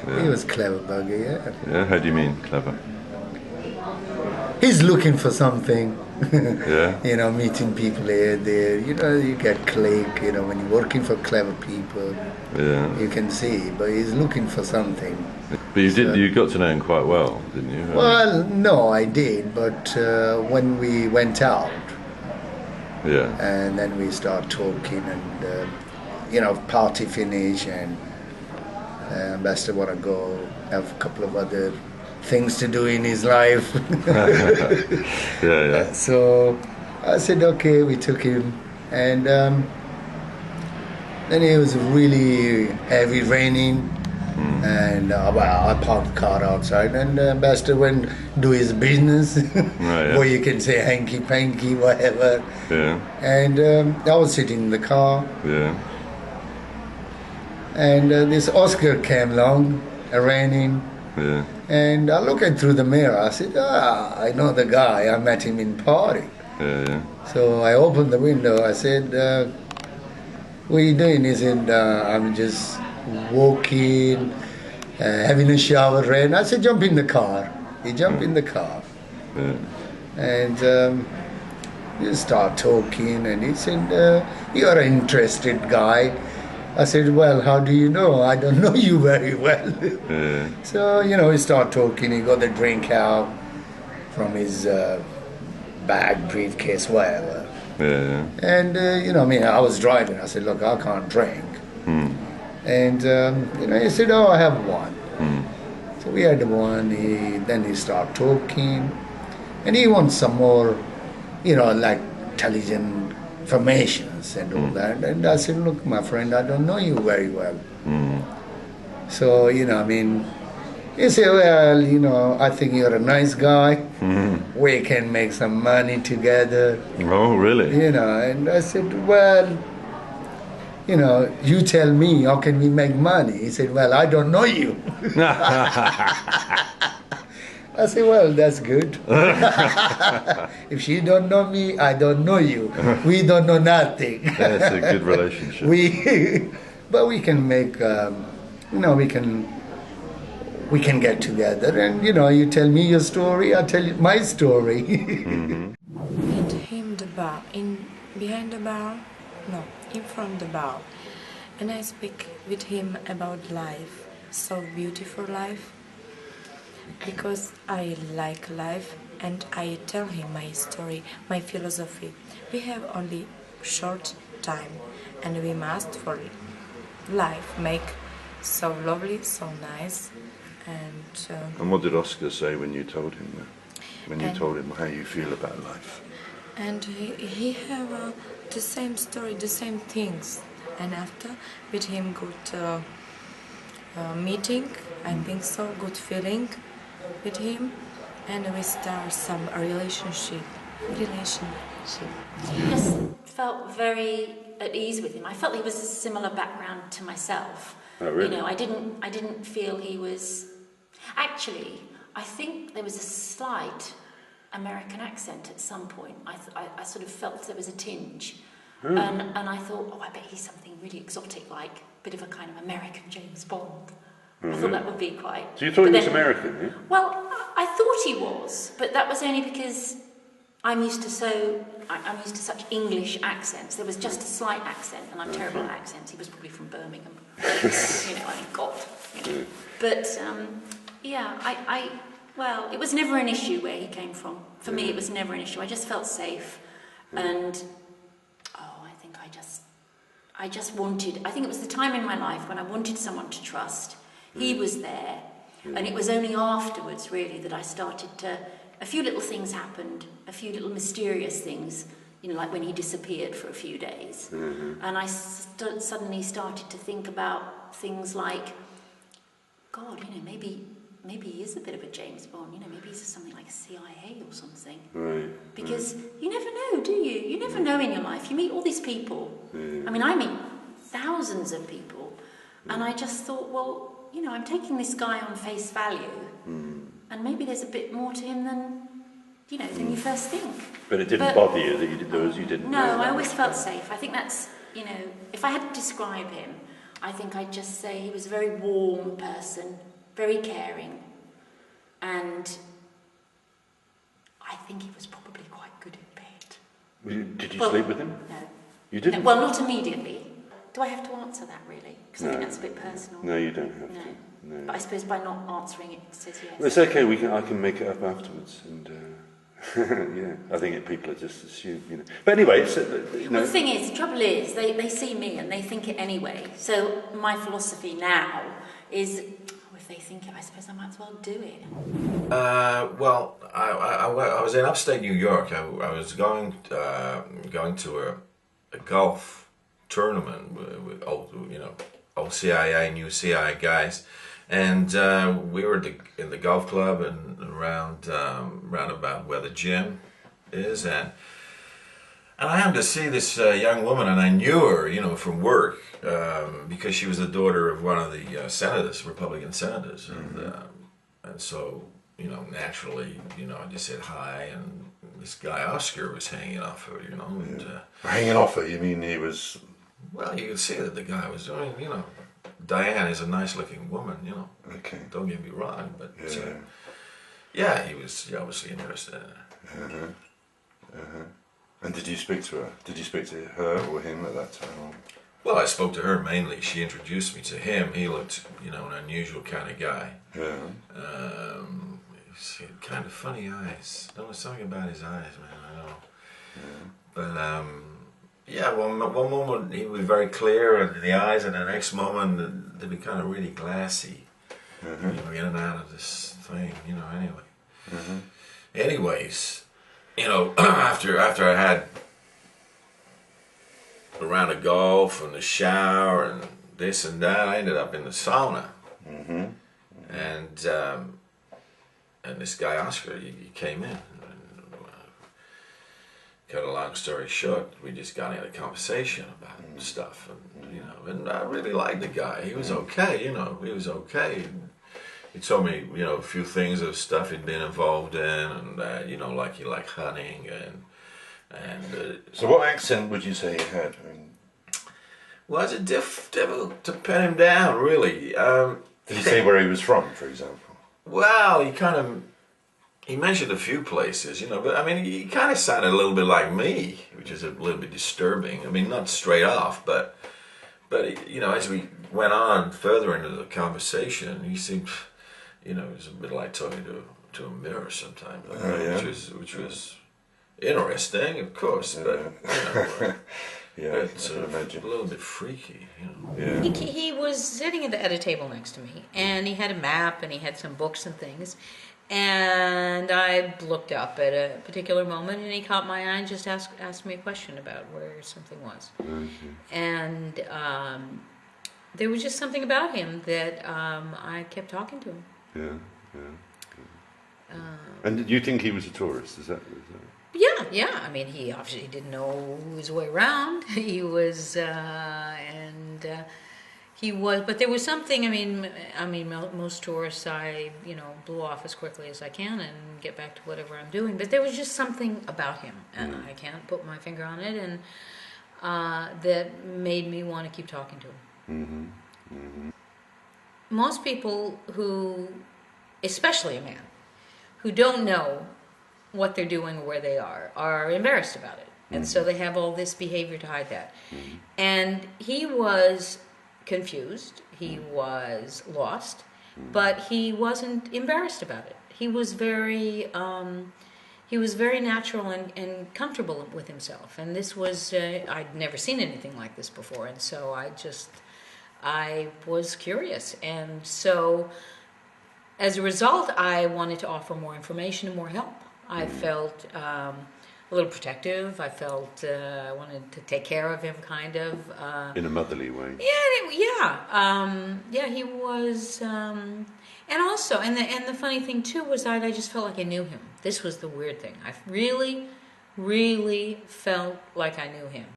Yeah. He was clever bugger, yeah. Yeah, how do you mean clever? He's looking for something. Yeah. You know, meeting people here, there. You know, you get click. You know, when you're working for clever people, Yeah. you can see. But he's looking for something. But you So- you got to know him quite well, didn't you? Well, no, I did. But when we went out, Yeah. and then we start talking, and you know, party finish, and Ambassador want to go have a couple of other things to do in his life. Yeah. So I said, okay, we took him, and then it was really heavy raining, and well, I parked the car outside, and Ambassador went do his business, yeah. or you can say hanky panky, whatever. Yeah. And I was sitting in the car, Yeah. and this Oscar came along, raining. Yeah. And I looked through the mirror. I said, I know the guy. I met him in party. Yeah. So I opened the window. I said, what are you doing? He said, I'm just walking, having a shower, rain. I said, jump in the car. He jumped in the car. Yeah. And we start talking. And he said, you're an interested guy. I said, well, how do you know? I don't know you very well. Yeah. So, you know, we start talking. He got the drink out from his bag, briefcase, whatever. Yeah. And, you know, I mean, I was driving. I said, look, I can't drink. And, you know, he said, oh, I have one. So we had one. Then he started talking. And he wants some more, you know, like intelligent informations and all that. And I said, look, my friend, I don't know you very well. So, you know, I mean, he said, well, you know, I think you're a nice guy. We can make some money together. Oh, really? You know, and I said, well, you know, you tell me, how can we make money? He said, well, I don't know you. I said, well, that's good. If she don't know me, I don't know you. We don't know nothing. That's a good relationship. But we can make, you know, we can get together, and you know, you tell me your story, I tell you my story. Meet him the bar, behind the bar, no, in front the bar, and I speak with him about life, so beautiful life. Because I like life, and I tell him my story, my philosophy. We have only short time, and we must for life make so lovely, so nice. And what did Oscar say when you told him that? When you told him how you feel about life? And he have the same story, the same things. And after with him good meeting, I think so, good feeling with him, and we start some relationship. I just felt very at ease with him. I felt he was a similar background to myself. Oh, really? You know, I didn't feel he was. Actually, I think there was a slight American accent at some point. I sort of felt there was a tinge, and I thought, oh, I bet he's something really exotic, like a bit of a kind of American James Bond. I thought that would be quite... So you thought he was American, yeah? Well, I thought he was, but that was only because I'm used to such English accents. There was just a slight accent, and I'm terrible at accents. He was probably from Birmingham. You know, I mean, God. You know. But, yeah, well, it was never an issue where he came from. For me, it was never an issue. I just felt safe. And, I think I just wanted... I think it was the time in my life when I wanted someone to trust. He was there, and it was only afterwards, really, that I started to... A few little things happened, a few little mysterious things, you know, like when he disappeared for a few days. And I suddenly started to think about things like, God, you know, maybe he is a bit of a James Bond, you know, maybe he's something like a CIA or something. Right. Because you never know, do you? You never know in your life. You meet all these people. I mean, I meet thousands of people, and I just thought, well, you know, I'm taking this guy on face value, and maybe there's a bit more to him than, you know, than you first think. But it didn't bother you that you didn't know No, that I always much felt about safe. I think that's, if I had to describe him, I think I'd just say he was a very warm person, very caring, and I think he was probably quite good in bed. Did you sleep with him? No. You didn't? No, well, not immediately. Do I have to answer that, really? Because I think that's a bit personal. No, you don't have No. to. No. But I suppose by not answering it, it says yes. Well, it's okay. I can make it up afterwards, and yeah, I think people are just assume, you know. But anyway, Well, the thing is, the trouble is, they see me and they think it anyway. So my philosophy now is, if they think it, I suppose I might as well do it. Well, I was in upstate New York. I was going to a golf tournament with old CIA, new CIA guys, and we were in the golf club and round about where the gym is, and I happened to see this young woman, and I knew her, from work, because she was the daughter of one of the senators, Republican senators, and so, naturally, I just said hi, and this guy Oscar was hanging off her, and hanging off her. You mean he was? Well, you could see that the guy was doing, Dianne is a nice-looking woman, Okay. Don't get me wrong, but he was obviously interested in her. And did you speak to her? Did you speak to her or him at that time? Well, I spoke to her mainly. She introduced me to him. He looked, an unusual kind of guy. Yeah. He had kind of funny eyes. There was something about his eyes, man. I know. Yeah. But one moment he was very clear in the eyes, and the next moment they'd be kind of really glassy. In and out of this thing, anyway. Anyways, after I had a round of golf and the shower and this and that, I ended up in the sauna. And this guy Oscar, he came in. And, cut a long story short, we just got into a conversation about stuff, and I really liked the guy. He was okay, he was okay. He told me, a few things of stuff he'd been involved in, and like he liked hunting and. So, what accent would you say he had? Well, it's difficult to pin him down, really. Did he say where he was from, for example? Well, he mentioned a few places, but I mean, he kind of sounded a little bit like me, which is a little bit disturbing. I mean, not straight off, but as we went on further into the conversation, he seemed, it was a bit like talking to a mirror sometimes, which was interesting, of course, but yeah, it's a little bit freaky, Yeah. He was sitting at a table next to me, and he had a map, and he had some books and things, and I looked up at a particular moment, and he caught my eye and just asked me a question about where something was. And there was just something about him that I kept talking to him. And did you think he was a tourist? Is that? Yeah. I mean, he obviously didn't know his way around. He was, he was. But there was something. I mean, most tourists, I blew off as quickly as I can and get back to whatever I'm doing. But there was just something about him, and I can't put my finger on it, and that made me want to keep talking to him. Most people who, especially a man, who don't know what they're doing or where they are embarrassed about it. And so they have all this behavior to hide that. And he was confused, he was lost, but he wasn't embarrassed about it. He was very natural and comfortable with himself. And this was, I'd never seen anything like this before. And so I was curious. And so as a result, I wanted to offer more information and more help. I felt a little protective. I felt I wanted to take care of him, kind of. In a motherly way. Yeah, he was. And also, and the funny thing too was that I just felt like I knew him. This was the weird thing. I really, really felt like I knew him.